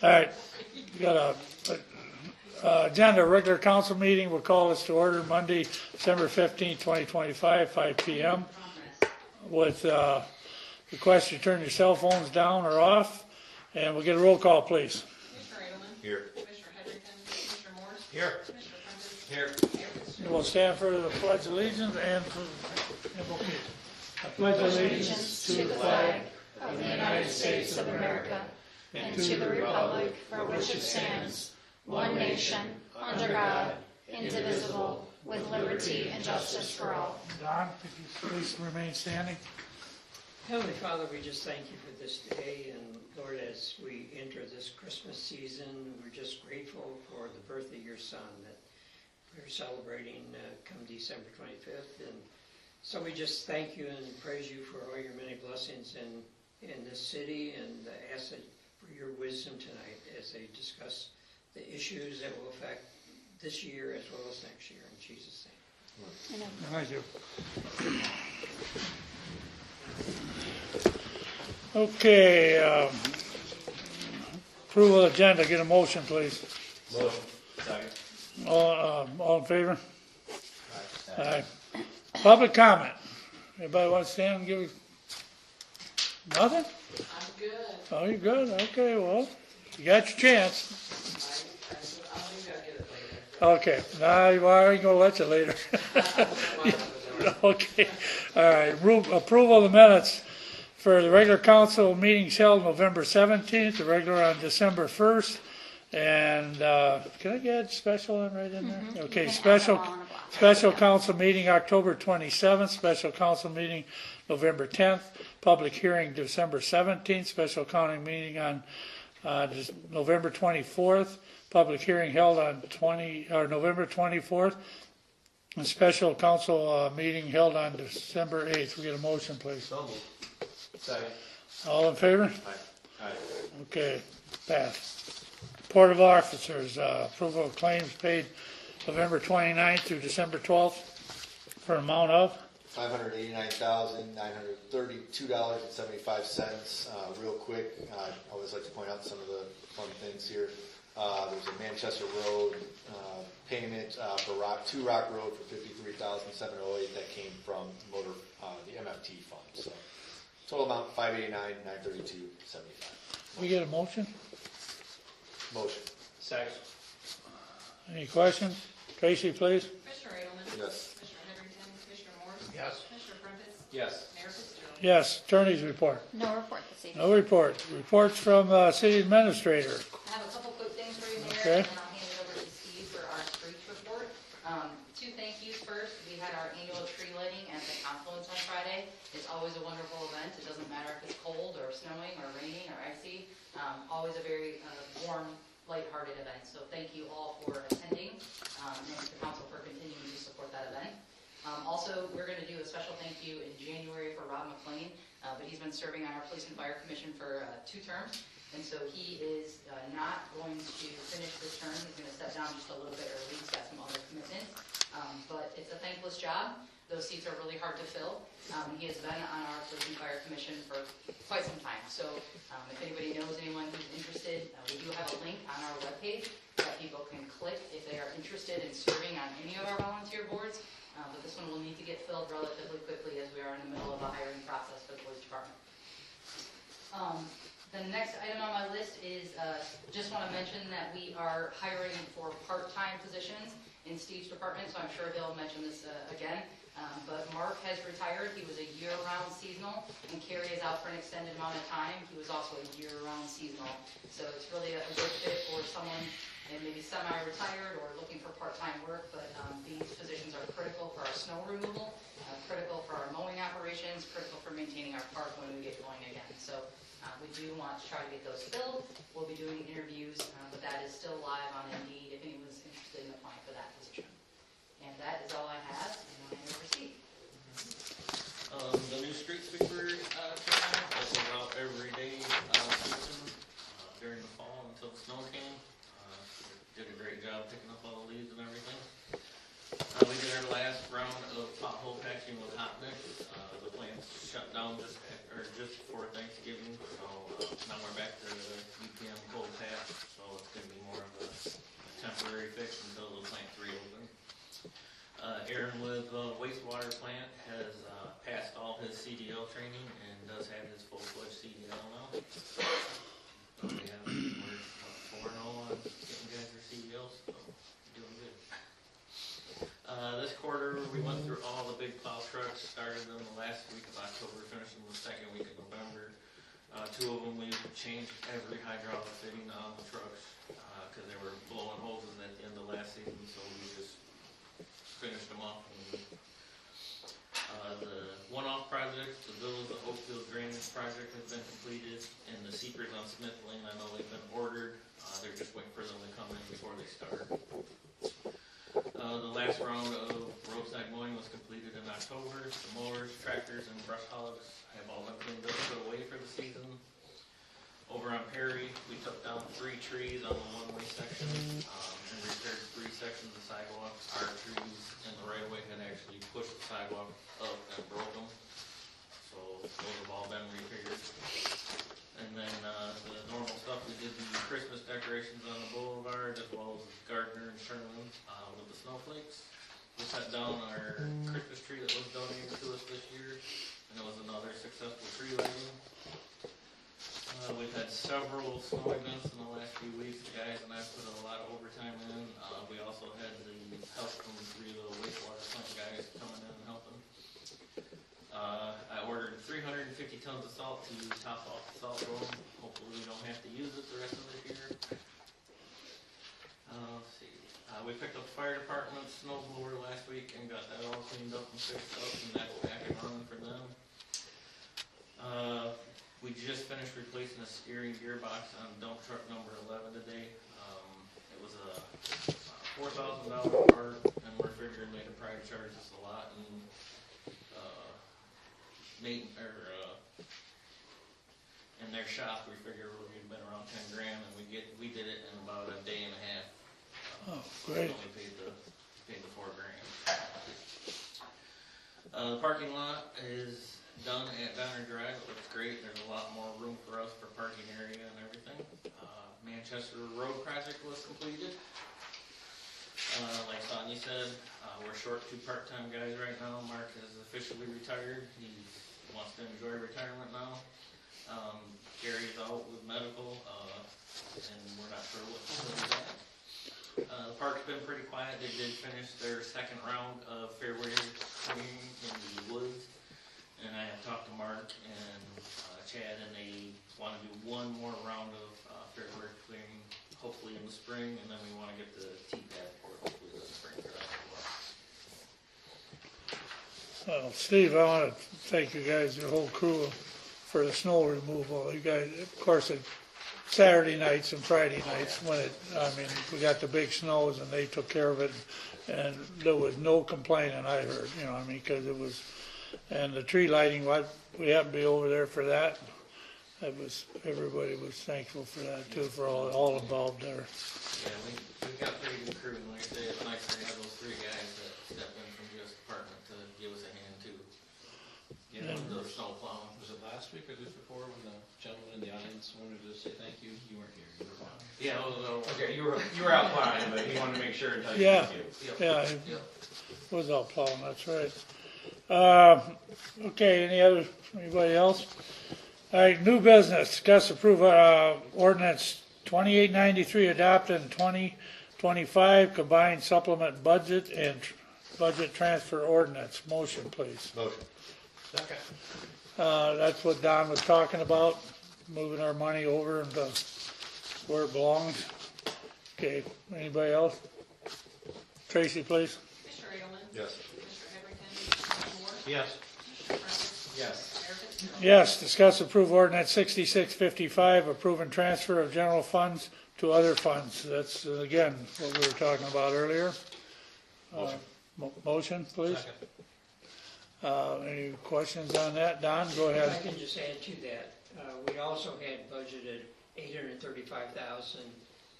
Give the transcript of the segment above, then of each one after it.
All right, we got a agenda, regular council meeting. We'll call this to order Monday, December 15th, 2025, 5 p.m. with request to turn your cell phones down or off, and we'll get a roll call, please. Commissioner Edelman? Here. Commissioner Hedrington? Commissioner Morris? Here. Commissioner Prentice? Here. Mayor Fitzgerald? We'll stand for the pledge of allegiance and for invocation. I pledge allegiance to the flag of the United States of America and to the republic for which it stands, one nation, under God, indivisible, with liberty and justice for all. Don, could you please remain standing? Heavenly Father, we just thank you for this day, and Lord, as we enter this Christmas season, we're just grateful for the birth of your Son that we're celebrating come December 25th. And so we just thank you and praise you for all your many blessings in this city, and ask that for your wisdom tonight as they discuss the issues that will affect this year as well as next year. In Jesus' name. Thank you. Okay, approval of agenda, get a motion, please. Motion. Second. All in favor? Aye. Public comment. Anybody want to stand and give? Nothing? I'm good. Oh, you're good? Okay, well, you got your chance. I'll maybe I'll get it later. Okay, nah, I ain't gonna let you later. Okay, all right, approval of the minutes for the regular council meetings held November 17th, the regular on December 1st, and, can I get special in right in there? Okay, special council meeting October 27th, special council meeting November 10th, public hearing December 17th, special county meeting on November 24th, public hearing held on November 24th, and special council meeting held on December 8th. We get a motion, please. So moved. Second. All in favor? Aye. Aye. Okay, passed. Report of officers, approval of claims paid November 29th through December 12th for an amount of? $589,932.75. Real quick, I always like to point out some of the fun things here. There's a Manchester Road payment for Two Rock Road for $53,708 that came from the MFT fund. So total amount $589,932.75. We get a motion? Motion. Second. Any questions? Tracy, please. Commissioner Edelman? Yes. Commissioner Hedrington? Commissioner Morris? Yes. Commissioner Prentice? Yes. Mayor Fitzgerald? Yes, attorney's report. No report this evening. No report. Reports from city administrator. I have a couple quick things for you, Mayor, Okay. and then I'll hand it over to Steve for our streets report. Two thank yous first. We had our annual tree lighting at the Confluence on Friday. It's always a wonderful event. It doesn't matter if it's cold or snowing or raining or icy. Always a very warm, lighthearted event. So thank you all for attending, and to the council for continuing to support that event. Also, we're going to do a special thank you in January for Rob McLean, but he's been serving on our Police and Fire Commission for 2 terms. And so he is not going to finish this term. He's going to step down just a little bit early. He's got some other commitments. But it's a thankless job. Those seats are really hard to fill. He has been on our Police and Fire Commission for quite some time. So if anybody knows anyone who's interested, we do have a link on our webpage that people can click if they are interested in serving on any of our volunteer boards. But this one will need to get filled relatively quickly as we are in the middle of a hiring process for the police department. The next item on my list is just want to mention that we are hiring for part-time positions in Steve's department, so I'm sure he'll mention this again. But Mark has retired. He was a year-round seasonal, and Carrie is out for an extended amount of time. He was also a year-round seasonal. So it's really a good fit for someone maybe semi-retired or looking for part-time work, but these positions are critical for our snow removal, critical for our mowing operations, critical for maintaining our park when we get going again. So we do want to try to get those filled. We'll be doing interviews, but that is still live on Indeed if anyone's interested in applying for that position. And that is all I have, and I will proceed. The new street sweeper program that goes out every day sweeping during the fall until the snow came. Did a great job picking up all the leaves and everything. We did our last round of pothole patching with hot mix. The plant's shut down just before Thanksgiving, so now we're back to the UPM cold patch, so it's gonna be more of a temporary fix until the plant reopens. Aaron with wastewater plant has passed all his CDL training and does have his full-fledged CDL now. So we're 4-0 on getting guys their CDLs, so doing good. This quarter, we went through all the big plow trucks, started them the last week of October, finished them the second week of November. 2 of them, we changed every hydraulic fitting on the trucks, because they were blowing hoses at the end of last season, so we just finished them off. The one-off project, the Village of Oakfield Drainage Project has been completed, and the seepers on Smith Lane, I know they've been ordered, they're just waiting for them to come in before they start. The last round of roadside mowing was completed in October. The mowers, tractors, and brush hogs have all been cleaned up, put away for the season. Over on Perry, we took down 3 trees on the one-way section, and repaired 3 sections of sidewalk. Our trees in the right of way had actually pushed the sidewalk up and broke them. So those have all been repaired. And then, the normal stuff, we did the Christmas decorations on the boulevard, as well as Gardner and Sherman, with the snowflakes. We cut down our Christmas tree that was donated to us this year, and it was another successful tree lighting. We've had several snow events in the last few weeks. The guys and I put a lot of overtime in. We also had the help from 3 of the wastewater plant guys coming in and helping. I ordered 350 tons of salt to top off the salt room. Hopefully we don't have to use it the rest of this year. Let's see. We picked up the fire department's snow blower last week and got that all cleaned up and fixed up, and that's back and running for them. We just finished replacing a steering gearbox on dump truck number 11 today. It was a $4,000 part, and we're figuring they could probably charge us a lot. And in their shop, we figure we've been around 10 grand, and we did it in about a day and a half. Oh, great. Only paid the 4 grand. The parking lot is done at Donner Drive. It looks great. There's a lot more room for us for parking area and everything. Manchester Road project was completed. Like Sonia said, we're short 2 part-time guys right now. Mark is officially retired. He wants to enjoy retirement now. Gary's out with medical, and we're not sure what to do with that. The park's been pretty quiet. They did finish their second round of fairway cleaning in the woods. And I have talked to Mark and Chad, and they want to do 1 more round of fairway clearing, hopefully in the spring, and then we want to get the T-pad for it, hopefully the spring for that as well. Well, Steve, I want to thank you guys, your whole crew, for the snow removal. You guys, of course, Saturday nights and Friday nights we got the big snows and they took care of it, and there was no complaining I heard, because it was, and the tree lighting, we happened to be over there for that. Everybody was thankful for that too, for all involved there. Yeah, we've got a pretty good crew, and like I say, it's nice to have those 3 guys that step in from the US Department to give us a hand too. The snow plowing. Was it last week or the week before when the gentleman in the audience wanted to say thank you? You weren't here, you were plowing. Yeah, Okay, you were out plowing, but he wanted to make sure and tell you Yeah. thank you. Yeah, it was out plowing, that's right. Okay, anybody else? All right, new business, discuss approve, ordinance 2893 adopted in 2025 combined supplement budget and budget transfer ordinance. Motion, please. Motion. Second. That's what Don was talking about, moving our money over into where it belongs. Okay, anybody else? Tracy, please. Mr. Edelman? Yes. Mr. Heberton? Mr. Moore? Yes. Mr. Prentice? Yes. Mayor Fitzgerald? Yes, discuss approve ordinance 6655, approving transfer of general funds to other funds. That's, again, what we were talking about earlier. Motion. Motion, please. Second. Any questions on that? Don, go If I ahead. can just add to that, we also had budgeted $835,000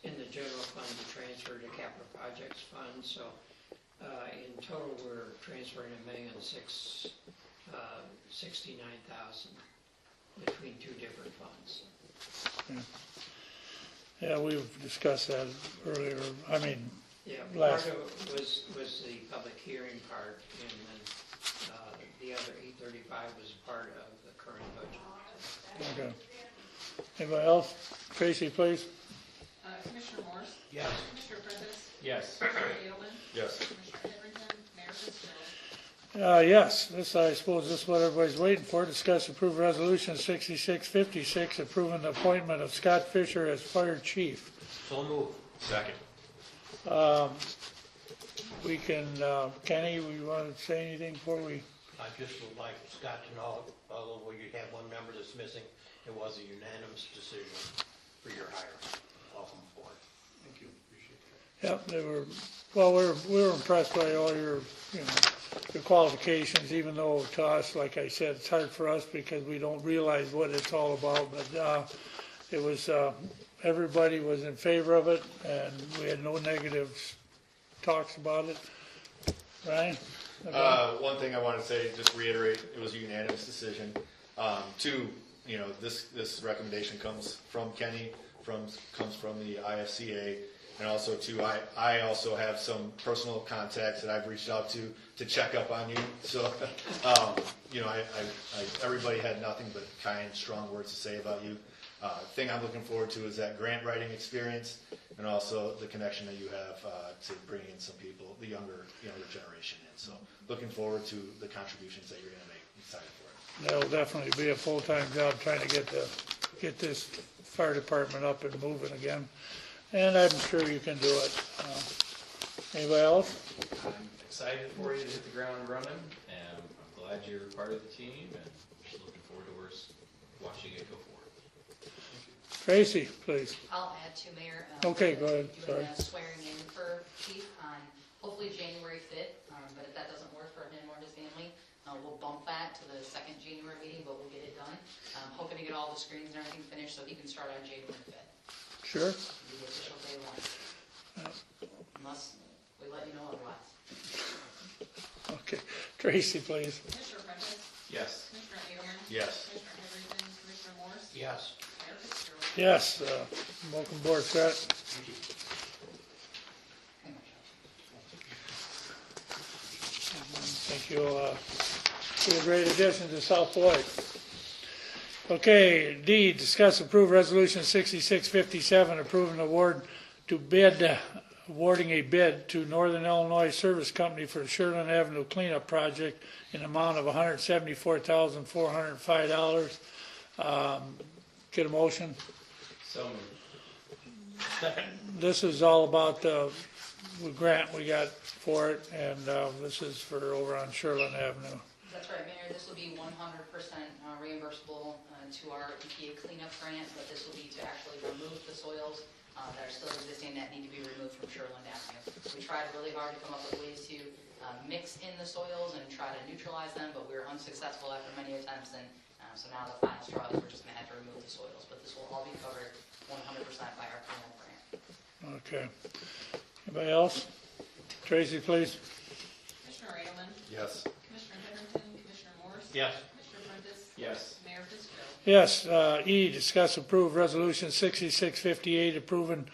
in the general fund to transfer to capital projects fund, so in total we're transferring $1,669,000 between 2 different funds. Yeah, we've discussed that earlier, I mean, Yeah, Last- part of it was the public hearing part, and then the other 835 was part of the current budget. okay. Anybody else? Tracy, please. Commissioner Morse? Yes. Commissioner Prentice? Yes. Commissioner Edelman? Yes. Commissioner Heatherington? Mayor Fitzgerald? Yes, this, I suppose this is what everybody's waiting for. Discuss approve resolution 6656, approving the appointment of Scott Fisher as fire chief. So move. Second. We can, Kenny, we want to say anything before we? I just would like Scott to know, although you have one member that's missing, it was a unanimous decision for your hire. Welcome aboard. Thank you, appreciate that. Yep, they were, well, we were impressed by all your, your qualifications, even though to us, like I said, it's hard for us because we don't realize what it's all about, but, it was, everybody was in favor of it, and we had no negative talks about it. Ryan? One thing I want to say, just reiterate, it was a unanimous decision. Two, this recommendation comes from Kenny, comes from the IFCA, and also two, I also have some personal contacts that I've reached out to check up on you. So, everybody had nothing but kind, strong words to say about you. Thing I'm looking forward to is that grant writing experience, and also the connection that you have to bring in some people, the younger generation in. So, looking forward to the contributions that you're going to make. Excited for it. That'll definitely be a full-time job trying to get this fire department up and moving again. And I'm sure you can do it. Anybody else? I'm excited for you to hit the ground running, and I'm glad you're part of the team, and just looking forward to watching it go forward. Tracy, please. I'll add to Mayor. Okay, go ahead. Doing Sorry. a swearing in for Chief on hopefully January 5th, but if that doesn't work for him or his family, we'll bump that to the second January meeting, but we'll get it done. Hoping to get all the screens and everything finished so he can start on January 5th. Sure. Be the official day one. Unless we let you know otherwise. Okay. Tracy, please. Commissioner Prentice? Yes. Commissioner Edelman? Yes. Commissioner Heatherington? Commissioner Morse? Yes. Mayor Fitzgerald? Yes. Welcome aboard, Scott. Thank you. Be a great addition to South Beloit. Okay, D, discuss approve resolution 6657, approving awarding a bid to Northern Illinois Service Company for the Sherland Avenue cleanup project in amount of $174,405. Get a motion? So moved. This is all about the grant we got for it, and this is for over on Sherland Avenue. That's right, Mayor. This will be 100% reimbursable to our EPA cleanup grant, but this will be to actually remove the soils that are still existing that need to be removed from Sherland Avenue. We tried really hard to come up with ways to mix in the soils and try to neutralize them, but we were unsuccessful after many attempts, and so now the final straw is we're just going to have to remove the soils, but this will all be covered 100% by our cleanup grant. Okay. Anybody else? Tracy, please. Commissioner Edelman? Yes. Commissioner Heatherington? Commissioner Morse? Yes. Commissioner Prentice? Yes. Mayor Fitzgerald? Yes. E, discuss approve resolution 6658, approving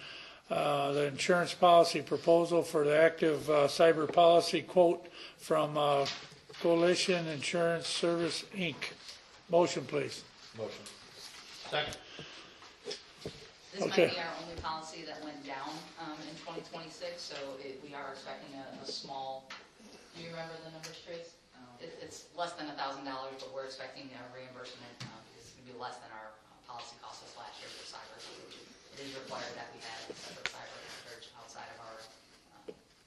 the insurance policy proposal for the active cyber policy quote from Coalition Insurance Service, Inc. Motion, please. Motion. Second. This Okay. might be our only policy that went down in 2026, so we are expecting a small, do you remember the numbers, Trace? It's less than $1,000, but we're expecting a reimbursement. It's going to be less than our policy cost us last year for cyber. It is required that we have a separate cyber coverage outside of our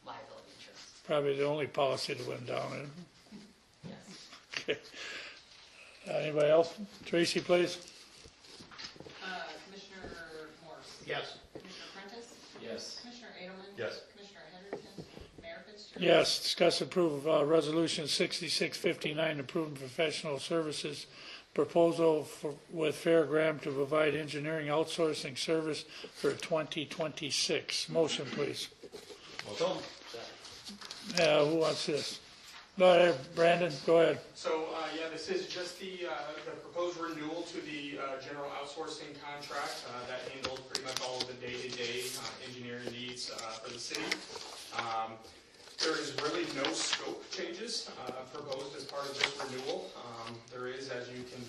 liability insurance. Probably the only policy that went down. Yes. Okay. Anybody else? Tracy, please. Commissioner Morse? Yes. Commissioner Prentice? Yes. Commissioner Edelman? Yes. Commissioner Heatherington? Mayor Fitzgerald? Yes, discuss approve resolution 6659, approving professional services proposal with Fairgram to provide engineering outsourcing service for 2026. Motion, please. Motion. Who wants this? Go ahead, Brandon, go ahead. So, yeah, this is just the proposed renewal to the general outsourcing contract that handles pretty much all of the day-to-day engineering needs for the city. There is really no scope changes proposed as part of this renewal. There is, as you can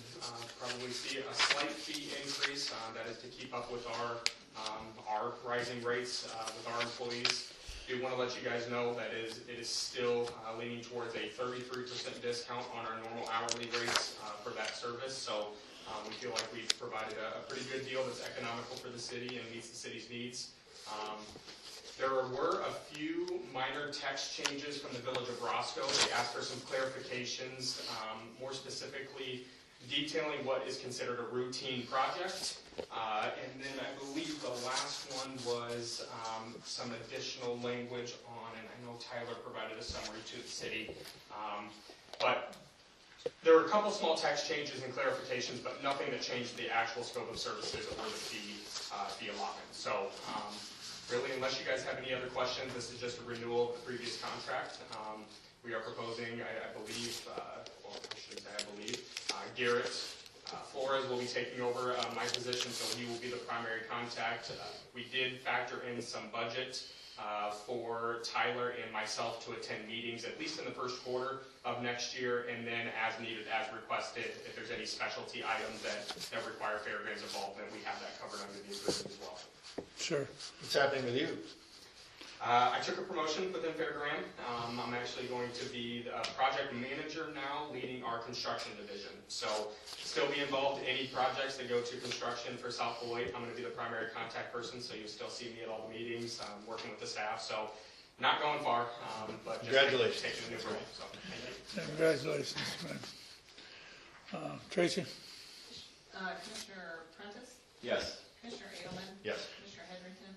probably see, a slight fee increase that is to keep up with our rising rates with our employees. I do want to let you guys know that it is still leaning towards a 33% discount on our normal hourly rates for that service. So we feel like we've provided a pretty good deal that's economical for the city and meets the city's needs. There were a few minor text changes from the Village of Roscoe. They asked for some clarifications, more specifically detailing what is considered a routine project. And then I believe the last one was some additional language on, and I know Tyler provided a summary to the city, but there were a couple small text changes and clarifications, but nothing that changed the actual scope of services or the fee allotment. So really, unless you guys have any other questions, this is just a renewal of the previous contract. We are proposing, I believe, well, I shouldn't say I believe, Garrett Flores will be taking over my position, so he will be the primary contact. We did factor in some budget for Tyler and myself to attend meetings, at least in the first quarter of next year, and then as needed, as requested, if there's any specialty items that require Fairgrounds involvement, we have that covered under the agreement as well. Sure. What's happening with you? I took a promotion within Fairground. I'm actually going to be the project manager now, leading our construction division. So still be involved in any projects that go to construction for South Beloit. I'm going to be the primary contact person, so you'll still see me at all the meetings, working with the staff. So not going far, but just Congratulations. taking a new role. So thank you. Congratulations, man. Tracy? Commissioner Prentice, Yes. Commissioner Edelman, Yes. Commissioner Heatherington,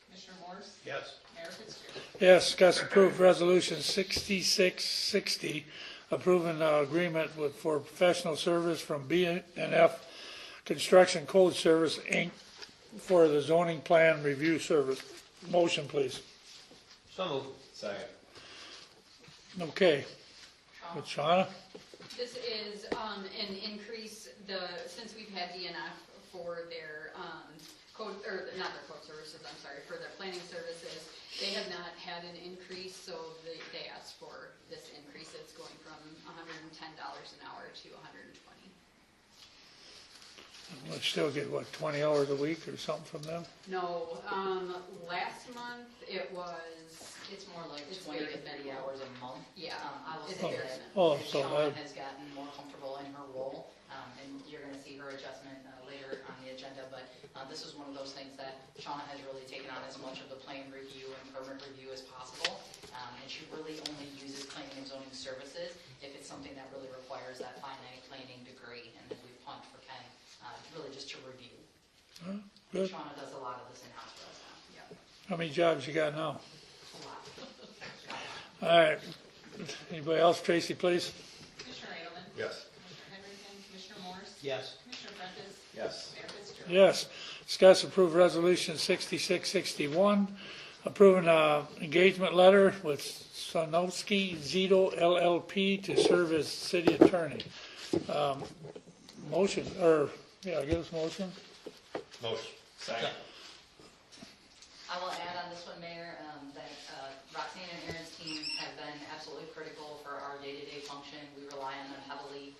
Commissioner Morse, Yes. Mayor Fitzgerald. Yes, discuss approved resolution 6660, approving agreement for professional service from B&F Construction Code Service, Inc. for the zoning plan review service. Motion, please. So moved. Second. Okay. With Shauna? This is an increase, since we've had DNF for their code, or not their code services, I'm sorry, for their planning services, they have not had an increase, so they asked for this increase. It's going from $110 an hour to $120. We'll still get, what, 20 hours a week or something from them? No, last month It's more like It's 20 to very 30 minimal. hours a month. Yeah, I will it's say very that Oh, that so Shauna that- has gotten more comfortable in her role, and you're going to see her adjustment later on the agenda, but this is one of those things that Shauna has really taken on as much of the plan review and permit review as possible, and she really only uses planning and zoning services if it's something that really requires that finite planning degree, and then we punt for Ken, really just to review. Good. Shauna does a lot of this in-house for us now. Yeah, How many jobs you got now? a lot. All right. Anybody else? Tracy, please. Commissioner Edelman, Yes. Commissioner Heatherington, Commissioner Morse, Yes. Commissioner Prentice, Yes. Mayor Fitzgerald. Yes. Discuss approve resolution 6661, approving engagement letter with Sanowski Zito LLP to serve as city attorney. Motion, or, yeah, give us motion. Motion. Second. I will add on this one, Mayor, that Roxanne and Aaron's team have been absolutely critical for our day-to-day function. We rely on them heavily.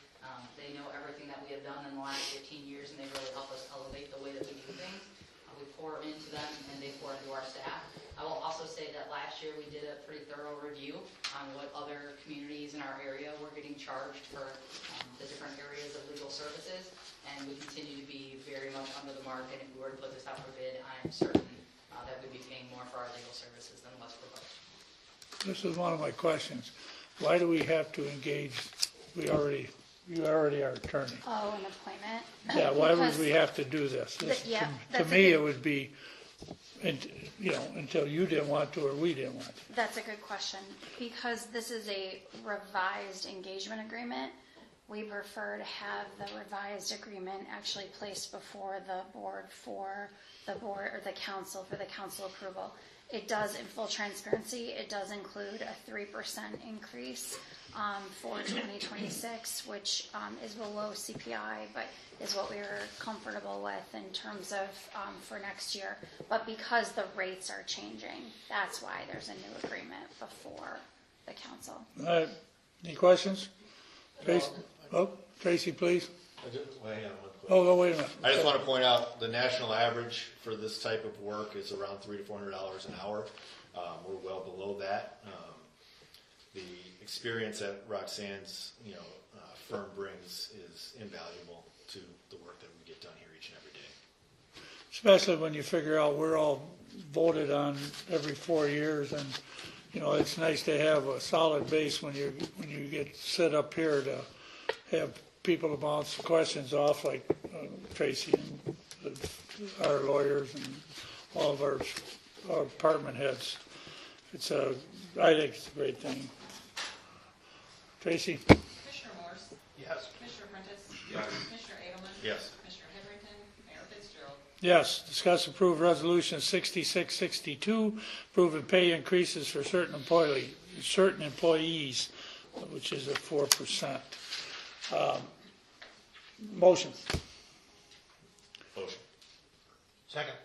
They know everything that we have done in the last 15 years, and they really help us elevate the way that we do things. We pour into them, and they pour into our staff. I will also say that last year we did a pretty thorough review on what other communities in our area were getting charged for the different areas of legal services, and we continue to be very much under the mark, and if we were to put this out for bid, I'm certain that we'd be paying more for our legal services than what's proposed. This is one of my questions. Why do we have to engage, you already are attorney. Oh, an appointment? Yeah, why would Because- we have to do this? Yeah, To that's a me, good- it would be, until you didn't want to or we didn't want to. That's a good question. Because this is a revised engagement agreement, we prefer to have the revised agreement actually placed before the board for the board or the council for the council approval. It does, in full transparency, it does include a 3% increase for 2026, which is below CPI, but is what we are comfortable with in terms of for next year. But because the rates are changing, that's why there's a new agreement before the council. All right, any questions? Tracy, Tracy, please. Well, hang on one quick. Oh, wait a minute. I just want to point out the national average for this type of work is around $300 to $400 an hour. We're well below that. The experience that Roxanne's firm brings is invaluable to the work that we get done here each and every day. Especially when you figure out we're all voted on every 4 years, and it's nice to have a solid base when you get set up here to have people to bounce questions off, like Tracy and our lawyers and all of our department heads. I think it's a great thing. Tracy? Commissioner Morse? Yes. Commissioner Prentice? Yes. Commissioner Edelman? Yes. Commissioner Heatherington? Mayor Fitzgerald? Yes. Discuss approve resolution 6662, approving pay increases for certain employees, which is at 4%. Motion. Motion. Second.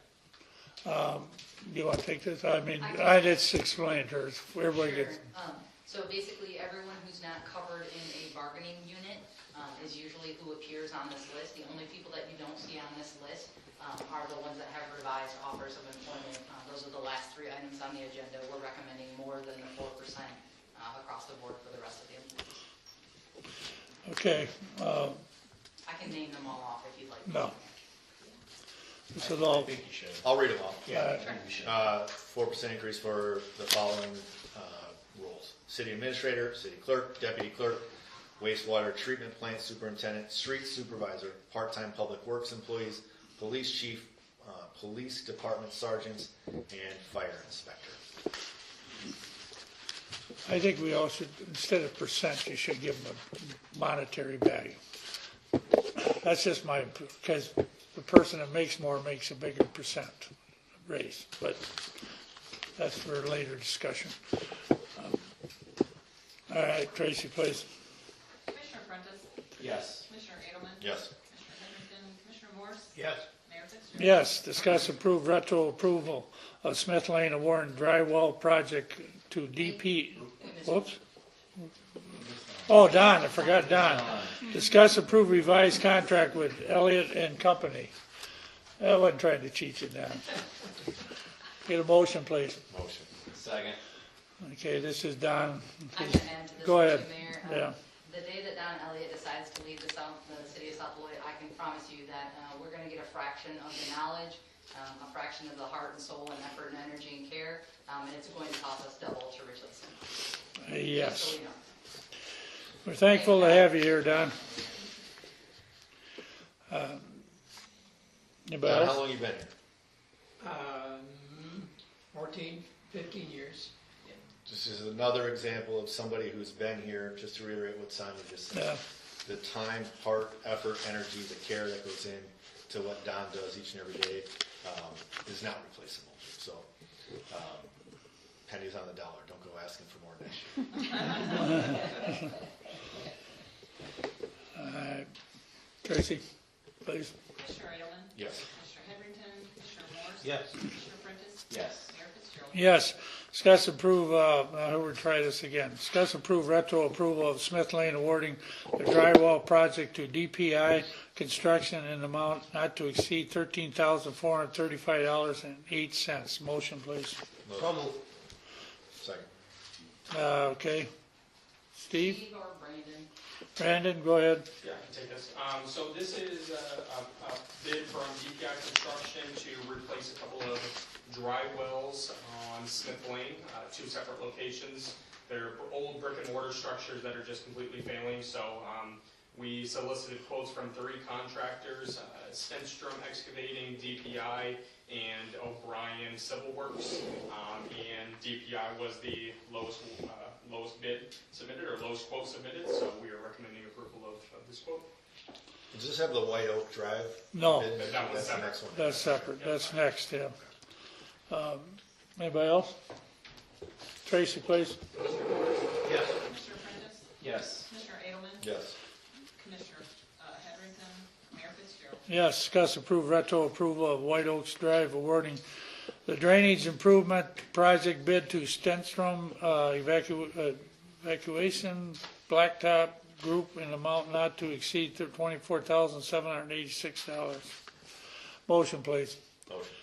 You want to take this? I mean, I just explained to her. Everybody gets. So basically, everyone who's not covered in a bargaining unit is usually who appears on this list. The only people that you don't see on this list are the ones that have revised offers of employment. Those are the last 3 items on the agenda. We're recommending more than the 4% across the board for the rest of the employees. Okay. I can name them all off if you'd like. No. This is all. I think you should. I'll read them off. Yeah, I think you should. 4% increase for the following roles: city administrator, city clerk, deputy clerk, wastewater treatment plant superintendent, street supervisor, part-time public works employees, police chief, police department sergeants, and fire inspector. I think we all should, instead of percent, you should give them a monetary value. That's just because the person that makes more makes a bigger percent raise, but that's for a later discussion. All right, Tracy, please. Commissioner Prentice? Yes. Commissioner Edelman? Yes. Commissioner Heatherington? Commissioner Morse? Yes. Mayor Fitzgerald? Yes, discuss approve retro approval of Smith Lane and Warren drywall project to DP. Whoops. Oh, Don, I forgot Don. Discuss approve revised contract with Elliott and Company. I wasn't trying to cheat you, Don. Get a motion, please. Motion. Second. Okay, this is Don. I can add to this, Go ahead. Mr. Mayor. Yeah. The day that Don Elliott decides to leave the city of South Beloit, I can promise you that we're going to get a fraction of the knowledge, a fraction of the heart and soul and effort and energy and care, and it's going to cost us double to replace him. Just so Yes. you know. We're thankful to have you here, Don. Anybody Don, how else? long you been here? 14, 15 years. This is another example of somebody who's been here, just to reiterate what Sonia just said. Yeah. The time, heart, effort, energy, the care that goes in to what Don does each and every day is not replaceable. So, pennies on the dollar. Don't go asking for more next year. Tracy, please. Commissioner Edelman? Yes. Commissioner Heatherington? Commissioner Morse? Yes. Commissioner Prentice? Yes. Mayor Fitzgerald? Yes, discuss approve, we'll try this again. Discuss approve retro approval of Smith Lane awarding the drywall project to DPI Construction in amount not to exceed $13,435.08. Motion, please. So moved. Second. Okay. Steve? Steve or Brandon? Brandon, go ahead. Yeah, I can take this. So this is a bid from DPI Construction to replace a couple of dry wells on Smith Lane, 2 separate locations. They're old brick and mortar structures that are just completely failing. So we solicited quotes from 3 contractors, Stenstrom Excavating, DPI, and O'Brien Civil Works. And DPI was the lowest bid submitted, or lowest quote submitted, so we are recommending approval of this quote. Does this have the White Oak Drive? No. bid? That one's That's the separate. next one. That's separate. That's next, yeah. Anybody else? Tracy, please. Yes. Commissioner Prentice? Yes. Commissioner Edelman? Yes. Commissioner Heatherington? Mayor Fitzgerald? Yes, discuss approve retro approval of White Oaks Drive awarding the drainage improvement project bid to Stenstrom Evacuation Blacktop Group in amount not to exceed $24,786. Motion, please. Motion.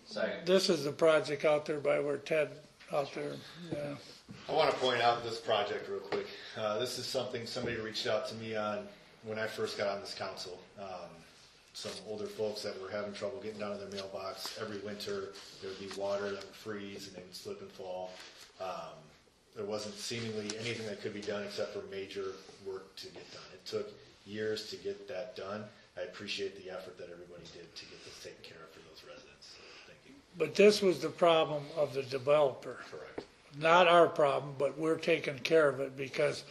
Second. This is the project out there by where Ted out there, yeah. I want to point out this project real quick. This is something somebody reached out to me on when I first got on this council. Some older folks that were having trouble getting down to their mailbox. Every winter, there would be water that would freeze and they would slip and fall. There wasn't seemingly anything that could be done except for major work to get done. It took years to get that done. I appreciate the effort that everybody did to get this taken care of for those residents. So, thank you. But this was the problem of the developer. Correct. Not our problem, but we're taking care of it because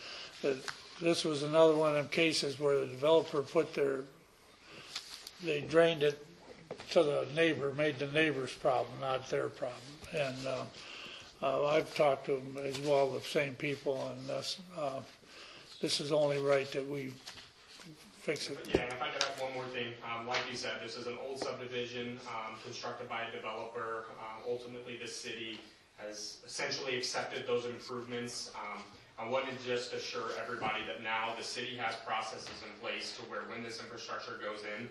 this was another one of them cases where the developer they drained it to the neighbor, made the neighbor's problem, not their problem. And I've talked to them as well, the same people, and this is only right that we fix it. Yeah, and if I could add one more thing, like you said, this is an old subdivision constructed by a developer. Ultimately, the city has essentially accepted those improvements. I wanted to just assure everybody that now the city has processes in place to where when this infrastructure goes in,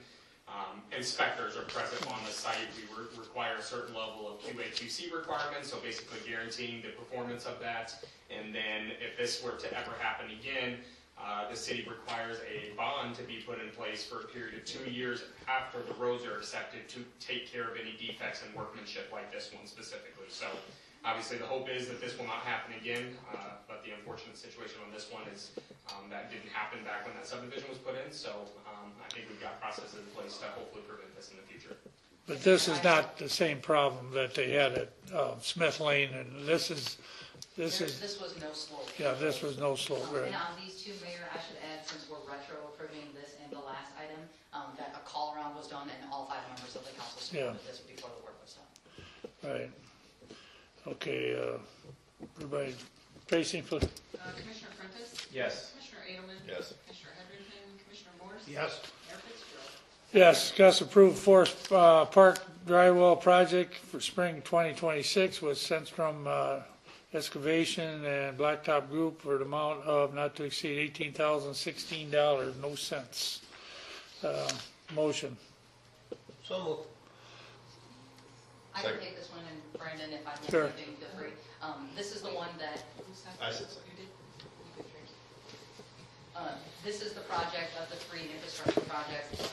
inspectors are present on the site. We require a certain level of QA/QC requirements, so basically guaranteeing the performance of that. And then if this were to ever happen again, the city requires a bond to be put in place for a period of 2 years after the roads are accepted to take care of any defects in workmanship like this one specifically. So obviously the hope is that this will not happen again, but the unfortunate situation on this one is that didn't happen back when that subdivision was put in. So I think we've got processes in place to hopefully prevent this in the future. But this is not the same problem that they had at Smith Lane, and this was no slope. Yeah, this was no slope, right? And on these two, Mayor, I should add, since we're retro approving this and the last item, that a call around was done and all 5 members of the council supported this before the work was done. Right. Okay, everybody facing for, Commissioner Prentice? Yes. Commissioner Edelman? Yes. Commissioner Heatherington? Commissioner Morris? Yes. Mayor Fitzgerald? yes, discuss approved Forest Park drywall project for spring 2026 with Centrum Excavation and Blacktop Group for the amount of not to exceed $18,016, no cents. Motion. So moved. I can Second. take this one, and Brandon, if I miss Sure. anything, feel free. This is the one that, I said second. this is the project of the 3 infrastructure projects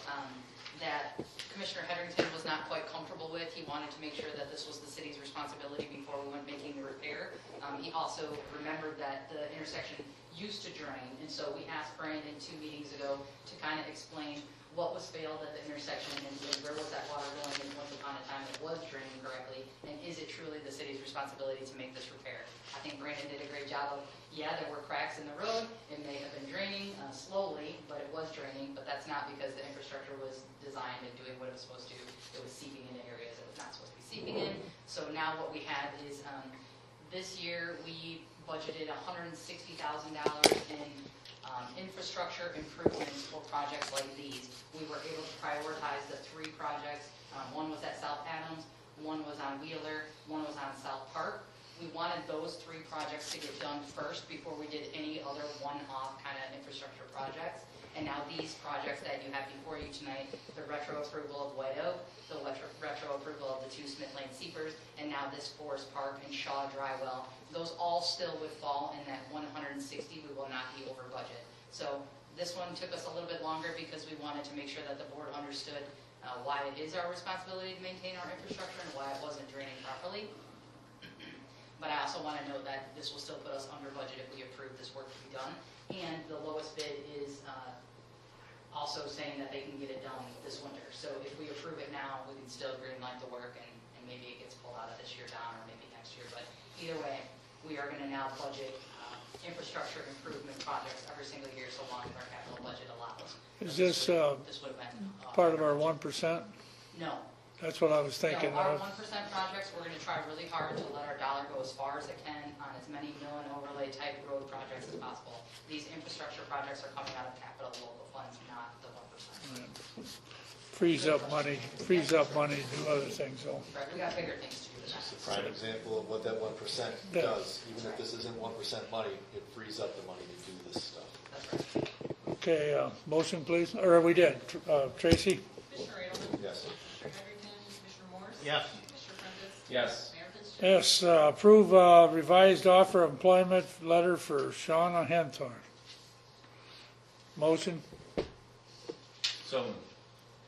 that Commissioner Heatherington was not quite comfortable with. He wanted to make sure that this was the city's responsibility before we went making the repair. He also remembered that the intersection used to drain, and so we asked Brandon 2 meetings ago to kind of explain what was failed at the intersection and where was that water going, and once upon a time it was draining correctly, and is it truly the city's responsibility to make this repair? I think Brandon did a great job of, yeah, there were cracks in the road, it may have been draining slowly, but it was draining, but that's not because the infrastructure was designed and doing what it was supposed to. It was seeping into areas it was not supposed to be seeping in. So now what we have is, this year we budgeted $160,000 in infrastructure improvements for projects like these. We were able to prioritize the 3 projects. One was at South Adams, one was on Wheeler, one was on South Park. We wanted those 3 projects to get done first before we did any other one-off kind of infrastructure projects. And now these projects that you have before you tonight, the retro approval of White Oak, the retro approval of the 2 Smith Lane Seepers, and now this Forest Park and Shaw Drywell, those all still would fall in that 160. We will not be over budget. So this one took us a little bit longer because we wanted to make sure that the board understood why it is our responsibility to maintain our infrastructure and why it wasn't draining properly. But I also want to note that this will still put us under budget if we approve this work to be done. And the lowest bid is also saying that they can get it done this winter. So if we approve it now, we can still greenlight the work and maybe it gets pulled out of this year down or maybe next year. But either way, we are going to now budget infrastructure improvement projects every single year so long as our capital budget allows. Is this This would have been part of our 1%? No. That's what I was You thinking know, our of. 1% projects, we're gonna try really hard to let our dollar go as far as it can on as many mill and overlay type road projects as possible. These infrastructure projects are coming out of capital local funds, not the 1%. Frees up money to do other things, though. Right, we got bigger things to do than that. It's a prime example of what that 1% Yeah. does. Even if this isn't 1% money, it frees up the money to do this stuff. That's right. Okay, motion please, or we did, Tracy? Commissioner Edelman? Yes. Commissioner Heatherington? Commissioner Morris? Yes. Commissioner Prentice? Yes. Mayor Fitzgerald? Yes, approve revised offer of employment letter for Shauna Henthorn. Motion, So,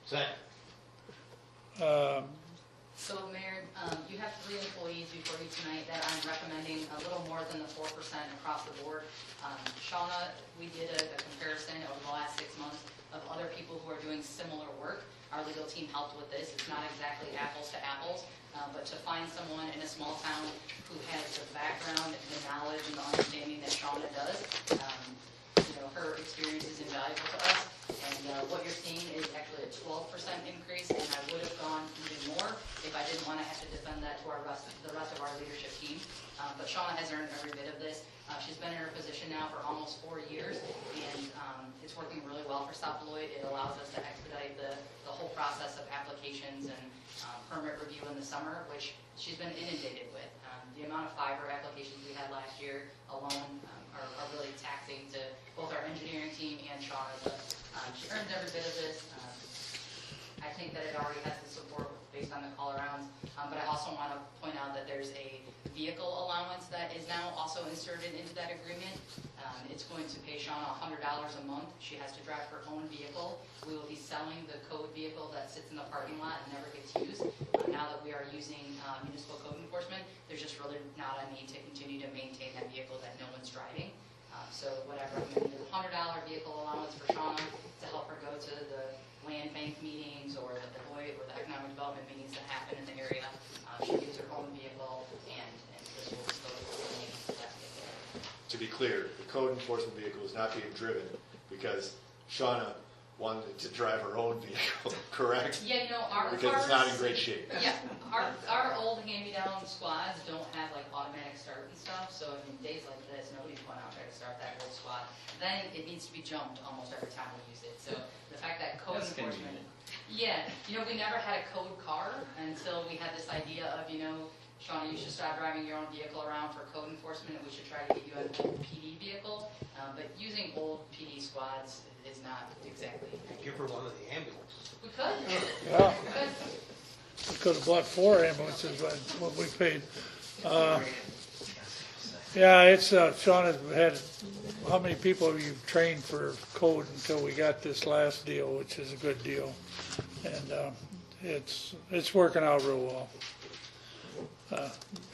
Second. So Mayor, you have 3 employees before you tonight that I'm recommending a little more than the 4% across the board. Shauna, we did a comparison over the last 6 months of other people who are doing similar work. Our legal team helped with this. It's not exactly apples to apples, but to find someone in a small town who has the background, the knowledge, and the understanding that Shauna does, her experience is invaluable to us. And what you're seeing is actually a 12% increase, and I would have gone even more if I didn't want to have to defend that to the rest of our leadership team. But Shauna has earned every bit of this. She's been in her position now for almost 4 years, and it's working really well for South Beloit. It allows us to expedite the whole process of applications and permit review in the summer, which she's been inundated with. The amount of fiber applications we had last year alone are really taxing to both our engineering team and Shauna. But she earns every bit of this. I think that it already has the support based on the call-arounds. But I also want to point out that there's a vehicle allowance that is now also inserted into that agreement. It's going to pay Shauna $100 a month. She has to drive her own vehicle. We will be selling the code vehicle that sits in the parking lot and never gets used. Now that we are using municipal code enforcement, there's just really not a need to continue to maintain that vehicle that no one's driving. So what I've recommended is a $100 vehicle allowance for Shauna to help her go to the land bank meetings or the Beloit or the economic development meetings that happen in the area. She'll use her own vehicle, and this will still remain that vehicle. To be clear, the code enforcement vehicle is not being driven because Shauna wanted to drive her own vehicle, correct? Yeah, our Because it's not in great shape. Yeah, our old hand-me-down squads don't have like automatic start and stuff, so in days like this, nobody's going out there to start that old squad. Then it needs to be jumped almost every time we use it. So the fact that code That's enforcement, convenient. yeah, we never had a code car until we had this idea of, Shauna, you should stop driving your own vehicle around for code enforcement, and we should try to get you an old PD vehicle. But using old PD squads is not exactly. Give her one of the ambulances. We could. Yeah, We could. we could have bought 4 ambulances, but what we paid. Yeah, it's, Sean had, how many people have you trained for code until we got this last deal, which is a good deal. And it's working out real well.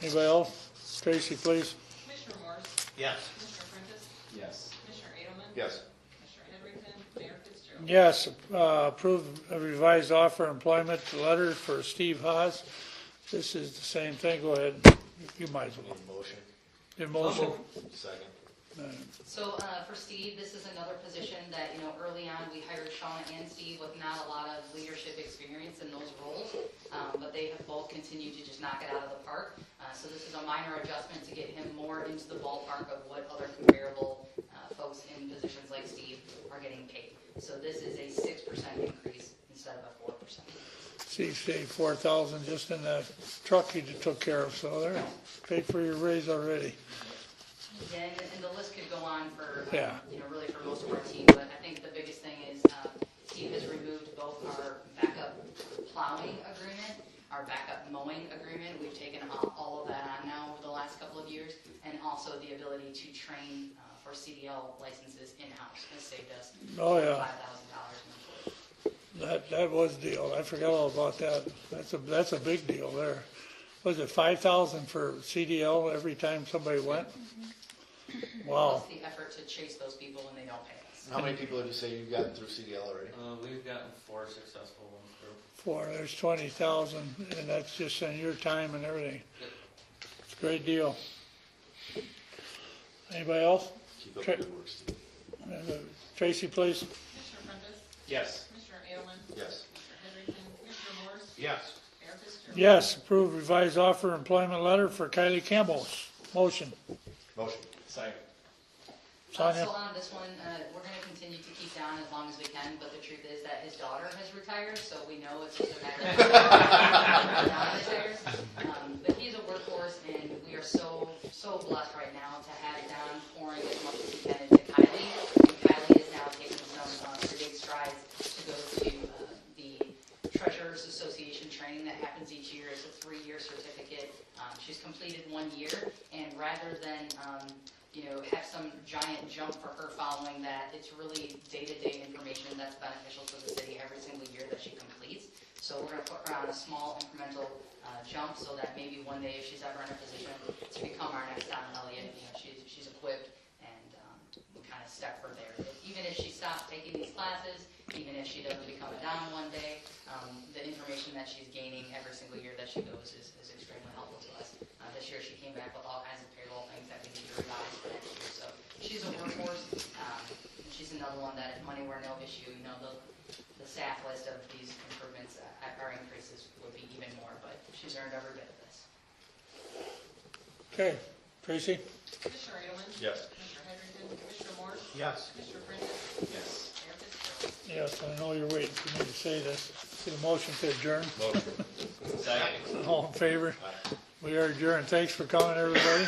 Anybody else? Tracy, please. Commissioner Morris? Yes. Commissioner Prentice? yes. Commissioner Edelman? Yes. Commissioner Heatherington? Mayor Fitzgerald? Yes, approve a revised offer employment letter for Steve Haas. This is the same thing. Go ahead. You might as well. Need a motion? Your motion. Second. So for Steve, this is another position that, early on, we hired Shauna and Steve with not a lot of leadership experience in those roles, but they have both continued to just knock it out of the park. So this is a minor adjustment to get him more into the ballpark of what other comparable folks in positions like Steve are getting paid. So this is a 6% increase instead of a 4%. Steve saved 4,000 just in that truck you took care of, so there, paid for your raise already. Yeah, and the list could go on for, Yeah. really for most of our team, but I think the biggest thing is Steve has removed both our backup plowing agreement, our backup mowing agreement. We've taken all of that on now over the last couple of years, and also the ability to train for CDL licenses in-house has saved us Oh, yeah. $5,000 monthly. That was a deal. I forgot all about that. That's a big deal there. Was it 5,000 for CDL every time somebody went? Wow. Plus the effort to chase those people when they don't pay us. How many people did you say you've gotten through CDL already? We've gotten 4 successful ones through. There's 20,000, and that's just in your time and everything. It's a great deal. Anybody else? Keep up the good work, Steve. Tracy, please. Commissioner Prentice? Yes. Commissioner Edelman? Yes. Commissioner Heatherington? Commissioner Morris? Yes. Fitzgerald. Yes, approve revised offer employment letter for Kylie Campbell. Motion. Motion. Second. Sonia? So on this one, we're gonna continue to keep down as long as we can, but the truth is that his daughter has retired, so we know it's just a matter of Don retires. But he's a workhorse, and we are so blessed right now to have Don pouring as much as he can into Kylie. And Kylie is now taking some pretty big strides to go to the Treasurers Association training that happens each year. It's a 3-year certificate. She's completed 1 year, and rather than have some giant jump for her following that, it's really day-to-day information that's beneficial to the city every single year that she completes. So we're going to put her on a small incremental jump so that maybe one day if she's ever in a position to become our next Don Elliott, she's equipped, and we kind of step her there. Even if she stops taking these classes, even if she doesn't become a Don one day, the information that she's gaining every single year that she goes is extremely helpful to us. This year she came back with all kinds of payroll things that we need to revise for next year. So she's a workhorse. She's another one that if money were no issue, the staff list of these improvements, our increases would be even more, but she's earned every bit of this. Okay, Tracy? Commissioner Edelman? Yes. Commissioner Henderson? Commissioner Morse? Yes. Commissioner Prentice? Yes. Mayor Fitzgerald? Yes, I know you're waiting for me to say this. Get a motion to adjourn. Motion. Second. All in favor? Aye. We are adjourned. Thanks for coming, everybody.